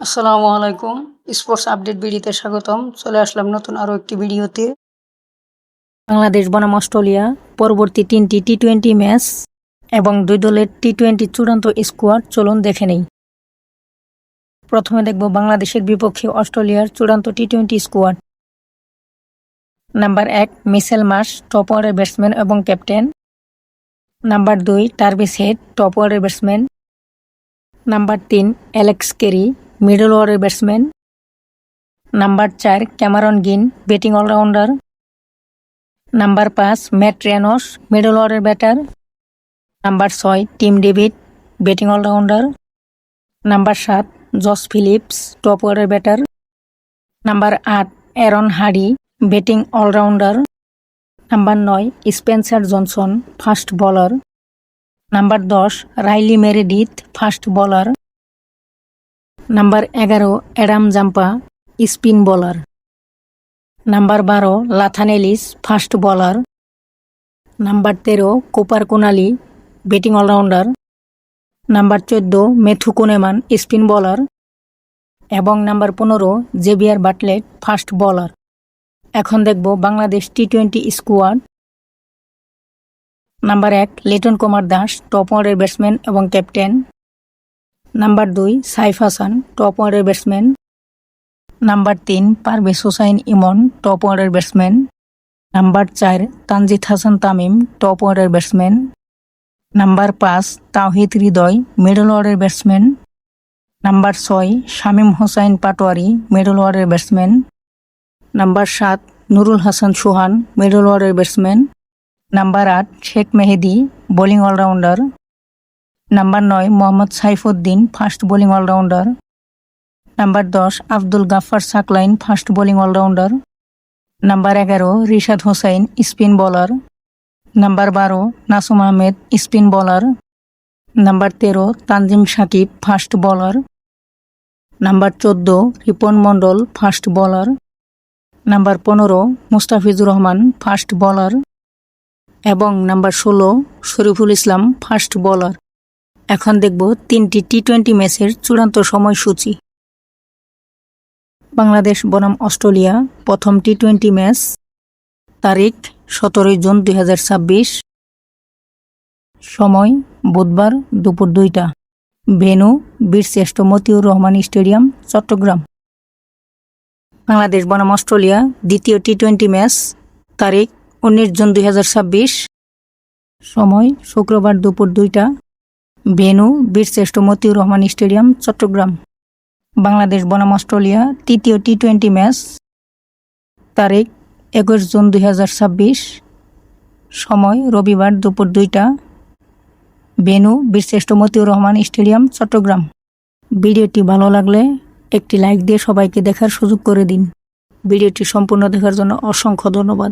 আসসালামু আলাইকুম। Sports update ভিডিওতে স্বাগতম। চলে আসলাম নতুন আরও একটি ভিডিওতে। বাংলাদেশ বনাম অস্ট্রেলিয়া পরবর্তী 3টি টি-20 ম্যাচ এবং 2 দলের টি-20 চূড়ান্ত স্কোয়াড চলুন দেখে নেই। প্রথমে দেখব বাংলাদেশের বিপক্ষে অস্ট্রেলিয়ার চূড়ান্ত টি-20 squad. Number 1 Mitchell Marsh, top order batsman এবং captain. Number 2 Travis Head, top order batsman. Number 3 Alex Carey, middle order batsman. Number 4 Cameron Green, batting allrounder. Number 5 Matt Renshaw, middle order batter. Number 6 Tim David, batting allrounder. Number 7 Josh Philippe, top order batter. Number 8 Aaron Hardie, batting allrounder. Number 9 Spencer Johnson, fast bowler. Number 10 Rilee Meredith, fast bowler. Number 11 Adam Zampa, spin bowler. Number 12 Nathan Ellis, fast bowler. Number 13 Cooper Connolly, batting allrounder. Number 14 Matthew Kuhnemann, spin bowler. এবং number 15 Xavier Bartlett, fast bowler. এখন দেখব বাংলাদেশ টি-20 squad. Number 1 Liton Kumar Das, top order batsman এবং captain. Number 2 Saif Hasan, top order batsman. Number 3 Parvez Hossain Emon, top order batsman. Number 4 Tanzid Hasan Tamim, top order batsman. Number 5 Towhid Hridoy, middle order batsman. Number 6 Shamim Hossain Patwari, middle order batsman. Number 7 Nurul Hasan Sohan, middle order batsman. Number 8 Sheikh Mahedi, bowling allrounder. Number 9 Mohammad Saifuddin, fast bowling allrounder. Number 10 Abdul Gaffar Saqlain, fast bowling allrounder. Number 11 Rishad Hossain, spin bowler. Number 12 Nasum Ahmed, spin bowler. Number 13 Tanzim Sakib, fast bowler. Number 14 Ripon Mondol, fast bowler. Number 15 Mustafizur Rahman, fast bowler. এবং number 16 Shariful Islam, fast bowler. এখন দেখব 3টি টি-20 ম্যাচের চূড়ান্ত সময়সূচি। বাংলাদেশ বনাম Australia প্রথম টি-20 match, তারিখ 17 জুন 2026, সময় বুধবার দুপুর 2টা, ভেন্যু বীরশ্রেষ্ঠ মতিউর রহমান স্টেডিয়াম, চট্টগ্রাম। বাংলাদেশ বনাম অস্ট্রেলিয়া দ্বিতীয় টি-20 ম্যাচ, তারিখ 19 জুন 2026, সময় শুক্রবার দুপুর 2টা, ভেন্যু বীরশ্রেষ্ঠ মতিউর রহমান স্টেডিয়াম, চট্টগ্রাম। বাংলাদেশ বনাম অস্ট্রেলিয়া তৃতীয় টি-20 ম্যাচ, তারিখ 21 জুন 2026, সময় রবিবার দুপুর 2টা, ভেন্যু বীরশ্রেষ্ঠ মতিউর রহমান স্টেডিয়াম, চট্টগ্রাম। ভিডিওটি ভালো লাগলে একটি লাইক দিয়ে সবাইকে দেখার সুযোগ করে দিন। ভিডিওটি সম্পূর্ণ দেখার জন্য অসংখ্য ধন্যবাদ।